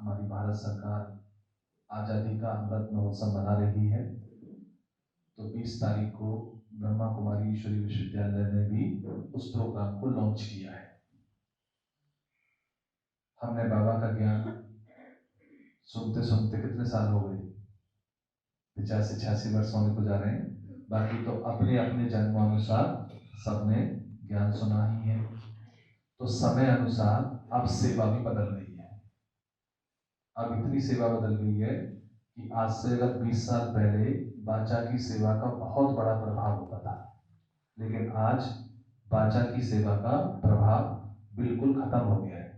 हमारी भारत सरकार आज़ादी का अमृत महोत्सव मना रही है। तो 20 तारीख को ब्रह्मा कुमारी ईश्वरीय विश्वविद्यालय ने भी उस प्रोग्राम को लॉन्च किया है। हमने बाबा का ज्ञान सुनते सुनते कितने साल हो गए? 85-86 वर्ष होने को जा रहे हैं। बाकी तो अपने अपने जन्मानुसार सबने ज्ञान सुना ही है। तो समय अनुसार अब सेवा भी बदल गई है। अब इतनी सेवा बदल गई है कि आज से अगर 20 साल पहले बाचा की सेवा का बहुत बड़ा प्रभाव होता था, लेकिन आज बाचा की सेवा का प्रभाव बिल्कुल खत्म हो गया है।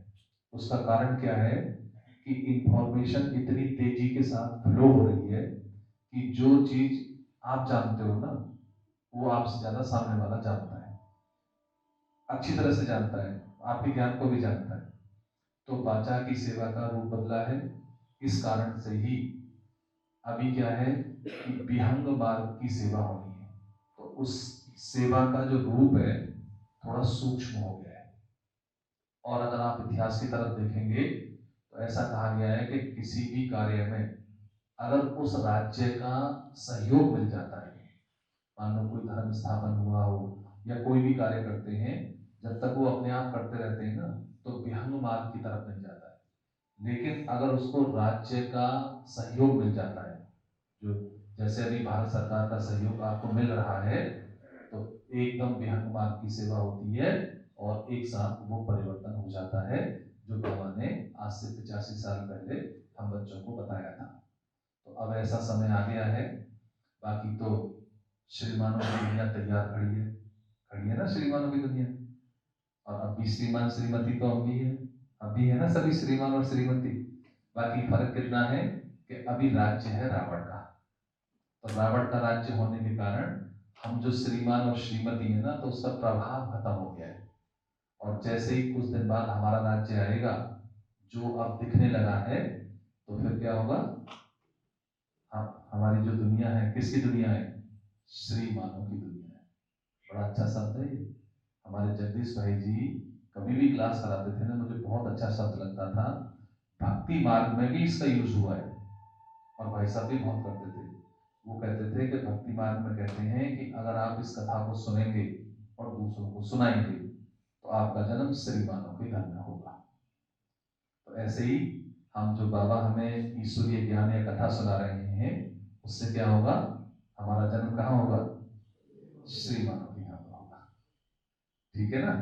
उसका कारण क्या है कि इंफॉर्मेशन इतनी तेजी के साथ फ्लो हो रही है कि जो चीज आप जानते हो ना, वो आपसे ज्यादा सामने वाला जानता है, अच्छी तरह से जानता है, आपके ज्ञान को भी जानता है। तो बाचा की सेवा का रूप बदला है। इस कारण से ही अभी क्या है कि विहंग मार्ग की सेवा होनी है। तो उस सेवा का जो रूप है थोड़ा सूक्ष्म हो गया है। और अगर आप इतिहास की तरफ देखेंगे तो ऐसा कहा गया है कि किसी भी कार्य में अगर उस राज्य का सहयोग मिल जाता है, मान लो कोई धर्म स्थापन हुआ हो या कोई भी कार्य करते हैं, जब तक वो अपने आप करते रहते हैं ना, तो विहंग मार्ग की तरफ नहीं जाता है। लेकिन अगर उसको राज्य का सहयोग मिल जाता है, जो जैसे अभी भारत सरकार का सहयोग आपको मिल रहा है, तो एकदम विहंग मार्ग की सेवा होती है और एक साथ वो परिवर्तन हो जाता है, जो बाबा ने आज से 85 साल पहले हम बच्चों को बताया था। तो अब ऐसा समय आ गया है। बाकी तो श्रीमानों की दुनिया तैयार खड़ी है ना श्रीमानों की दुनिया। और अब भी श्रीमान श्रीमती तो हम भी है, अब भी है ना सभी श्रीमान और श्रीमती। बाकी फर्क कितना है कि अभी राज्य है रावण का। तो रावण का राज्य होने के कारण हम जो श्रीमान और श्रीमती है ना, तो उसका प्रभाव खत्म हो गया है। और जैसे ही कुछ दिन बाद हमारा राज्य आएगा, जो अब दिखने लगा है, तो फिर क्या होगा? हमारी जो दुनिया है, किसकी दुनिया है? श्रीमानों की दुनिया है। बड़ा अच्छा शब्द है ये। हमारे जगदीश भाई जी कभी भी क्लास कराते थे ना, मुझे बहुत अच्छा शब्द लगता था। भक्ति मार्ग में भी इसका यूज हुआ है और भाई साहब भी बहुत करते थे। वो कहते थे कि भक्ति मार्ग में कहते हैं कि अगर आप इस कथा को सुनेंगे और दूसरों को सुनाएंगे, तो आपका जन्म श्रीमानों के घर में होगा। तो ऐसे ही हम जो बाबा हमें ईश्वरीय ज्ञान या कथा सुना रहे हैं, उससे क्या होगा? हमारा जन्म कहाँ होगा? श्रीमानों के यहाँ पर होगा। ठीक है ना?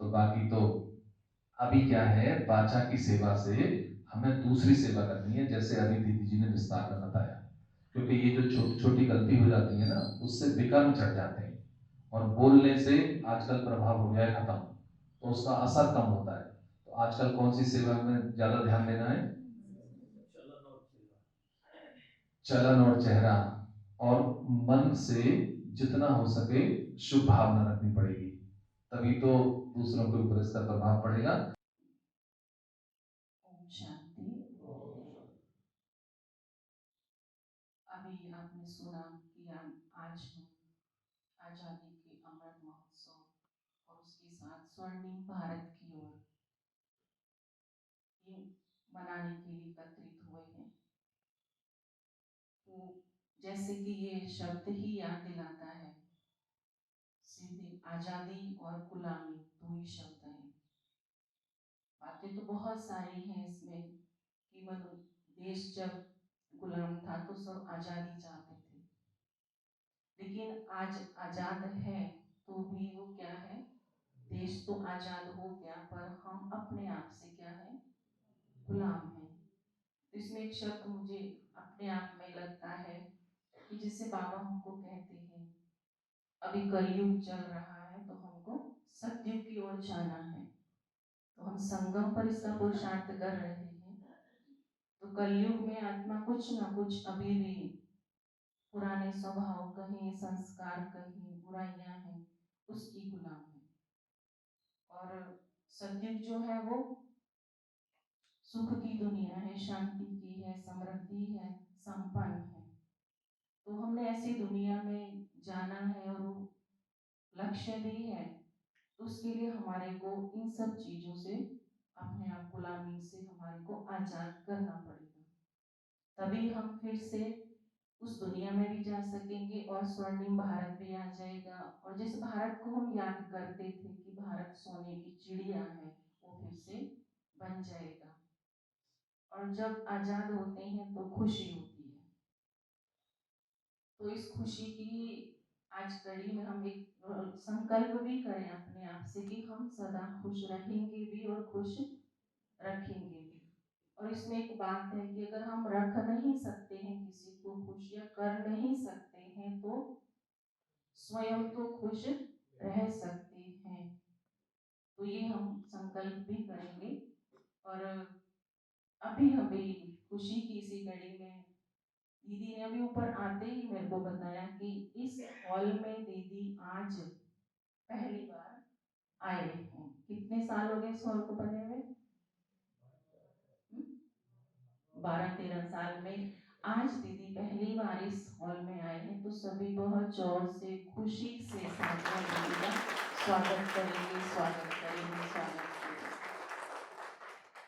तो बाकी तो अभी क्या है, बाचा की सेवा से हमें दूसरी सेवा करनी है, जैसे अभी दीदी जी ने विस्तार में बताया। क्योंकि ये जो छोटी छोटी गलती हो जाती है ना, उससे विकर्म चढ़ जाते हैं और बोलने से आजकल प्रभाव हो गया है खत्म, तो उसका असर कम होता है। तो आजकल कौन सी सेवा में ज्यादा ध्यान देना है? चलन और चेहरा, और मन से जितना हो सके शुभ भावना रखनी पड़ेगी, तभी तो दूसरों के ऊपर इसका प्रभाव पड़ेगा। ओम शांति। अभी आपने सुना कि आज हम आज़ादी के अमृत महोत्सव और उसके साथ स्वर्णिम भारत की ओर ये मनाने के लिए एकत्रित हुए हैं। तो जैसे कि ये शब्द ही याद दिलाता है, सीधे आज़ादी और गुलामी दो ही शब्द हैं। बातें तो बहुत सारी हैं इसमें कि मनु देश जब गुलाम था तो सब आज़ादी चाहते थे, लेकिन आज आज़ाद है तो भी वो क्या है, देश तो आज़ाद हो गया पर हम अपने आप से क्या है, गुलाम हैं। तो इसमें एक शब्द मुझे अपने आप में लगता है कि जिससे बाबा हमको कहते हैं अभी कलयुग चल रहा है तो हमको सतयुग की ओर जाना है। तो हम संगम पर इसका पुरुषार्थ कर रहे हैं। तो कलयुग में आत्मा कुछ ना कुछ अभी भी पुराने स्वभाव कहें, संस्कार कहें, बुराइयां हैं, उसकी गुलाम है। और सतयुग जो है वो सुख की दुनिया है, शांति की है, समृद्धि है, संपन्न है। तो हमने ऐसी दुनिया में जाना है और वो लक्ष्य भी है। तो उसके लिए हमारे को इन सब चीज़ों से अपने आप गुलामी से हमारे को आज़ाद करना पड़ेगा। तभी हम फिर से उस दुनिया में भी जा सकेंगे और स्वर्णिम भारत भी आ जाएगा। और जिस भारत को हम याद करते थे कि भारत सोने की चिड़िया है, वो फिर से बन जाएगा। और जब आज़ाद होते हैं तो खुशी होती है। तो इस खुशी की आज कड़ी में हम एक संकल्प भी करें अपने आप से कि हम सदा खुश रहेंगे भी और खुश रखेंगे भी। और इसमें एक बात है कि अगर हम रख नहीं सकते हैं किसी को खुश या कर नहीं सकते हैं तो स्वयं तो खुश रह सकते हैं। तो ये हम संकल्प भी करेंगे। और अभी अभी खुशी की इसी कड़ी में दीदी ने अभी ऊपर आते ही मेरे को बताया कि इस हॉल में दीदी आज पहली बार आए हैं। कितने साल हो गए इस हॉल को बने हुए? 12-13 साल में आज दीदी पहली बार इस हॉल में आए हैं। तो सभी बहुत जोर से खुशी से साथ में दीदी का स्वागत करेंगे, स्वागत करेंगे, स्वागत करेंगे।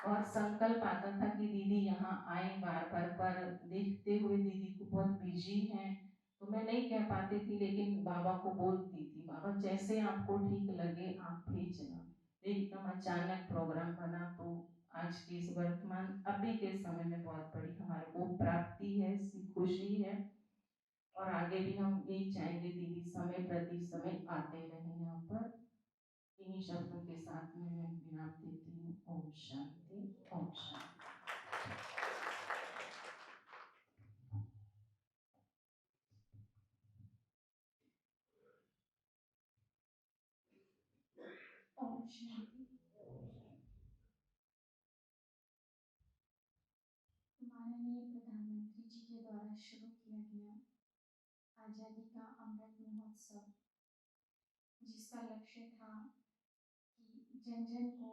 बहुत संकल्प आता था कि दीदी यहाँ आए बार बार, पर देखते हुए दीदी को बहुत बिजी हैं तो मैं नहीं कह पाती थी, लेकिन बाबा को बोलती थी, बाबा जैसे आपको ठीक लगे आप भेजना। एकदम अचानक प्रोग्राम बना तो आज के इस वर्तमान अभी के समय में बहुत बड़ी हमारे को प्राप्ति है, खुशी है। और आगे भी हम यही चाहेंगे दीदी समय प्रति समय आते रहे यहाँ पर। इन्हीं शब्दों के साथ में मैं विराम देती हूँ। ओम शांति, ओम शांति। ओम शांति। माननीय प्रधानमंत्री जी के द्वारा शुरू किया गया आज़ादी का अमृत महोत्सव, जिसका लक्ष्य था कि जन जन को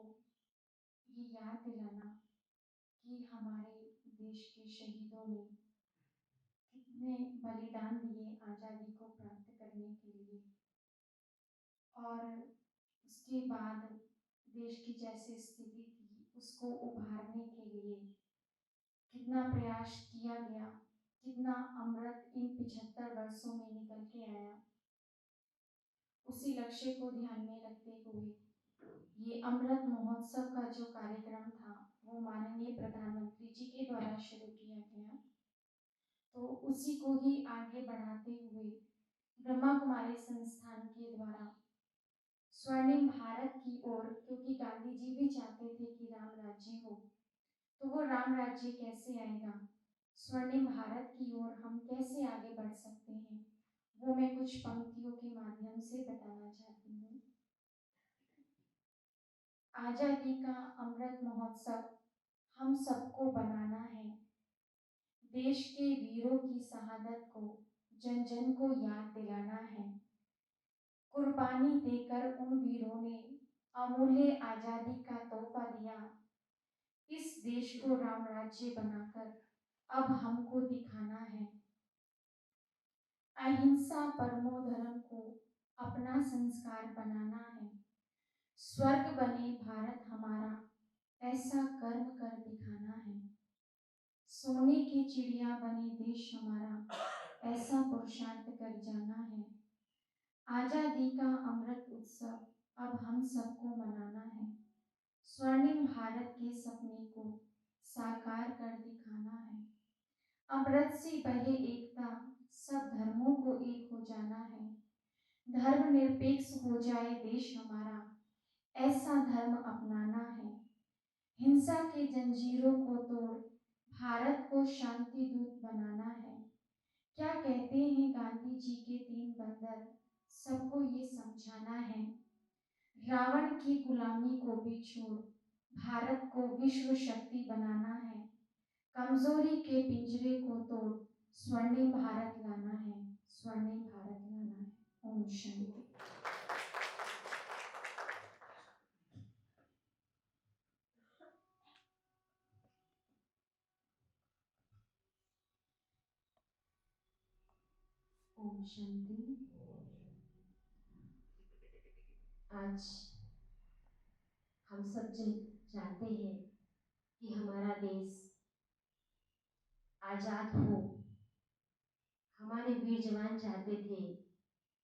ये याद दिलाना कि हमारे देश के शहीदों ने कितने बलिदान दिए आज़ादी को प्राप्त करने के लिए। और उसके बाद देश की जैसी स्थिति थी उसको उभारने के लिए कितना प्रयास किया गया, कितना अमृत इन 75 वर्षों में निकल के आया। उसी लक्ष्य को ध्यान में रखते हुए ये अमृत महोत्सव का जो कार्यक्रम था वो माननीय प्रधानमंत्री जी के द्वारा शुरू किया गया। तो उसी को ही आगे बढ़ाते हुए ब्रह्मा कुमारी संस्थान के द्वारा स्वर्णिम भारत की ओर, क्योंकि गांधी जी भी चाहते थे कि राम राज्य हो, तो वो राम राज्य कैसे आएगा, स्वर्णिम भारत की ओर हम कैसे आगे बढ़ सकते हैं, वो मैं कुछ पंक्तियों के माध्यम से बताना चाहती हूँ। आज़ादी का अमृत महोत्सव हम सबको बनाना है। देश के वीरों की शहादत को जन जन को याद दिलाना है। कुर्बानी देकर उन वीरों ने अमूल्य आज़ादी का तोहफा दिया। इस देश को राम राज्य बनाकर अब हमको दिखाना है। अहिंसा परमो धर्म को अपना संस्कार बनाना है। स्वर्ग बने भारत हमारा, ऐसा कर्म कर दिखाना है। सोने की चिड़िया बने देश हमारा, ऐसा पुरुषार्थ कर जाना है। आज़ादी का अमृत उत्सव अब हम सबको मनाना है। स्वर्णिम भारत के सपने को साकार कर दिखाना है। अमृत से बहे एकता, सब धर्मों को एक हो जाना है। धर्म निरपेक्ष हो जाए देश हमारा, ऐसा धर्म अपनाना है। हिंसा के जंजीरों को तोड़ भारत को शांति दूत बनाना है। क्या कहते हैं गांधी जी के 3 बंदर, सबको ये समझाना है। रावण की गुलामी को भी छोड़ भारत को विश्व शक्ति बनाना है। कमजोरी के पिंजरे को तोड़ स्वर्णिम भारत लाना है, स्वर्णिम भारत लाना है। ओम शांति। ओम शांति। आज हम सब चाहते हैं कि हमारा देश आज़ाद हो। हमारे वीर जवान चाहते थे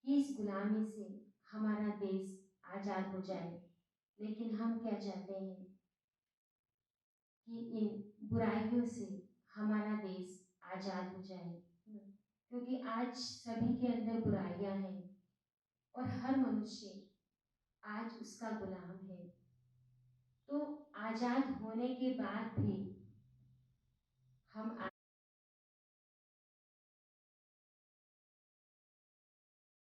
कि इस गुलामी से हमारा देश आज़ाद हो जाए, लेकिन हम क्या चाहते हैं कि इन बुराइयों से हमारा देश आज़ाद हो जाए, क्योंकि आज सभी के अंदर बुराइयां हैं और हर मनुष्य आज उसका गुलाम है। तो आज़ाद होने के बाद भी हम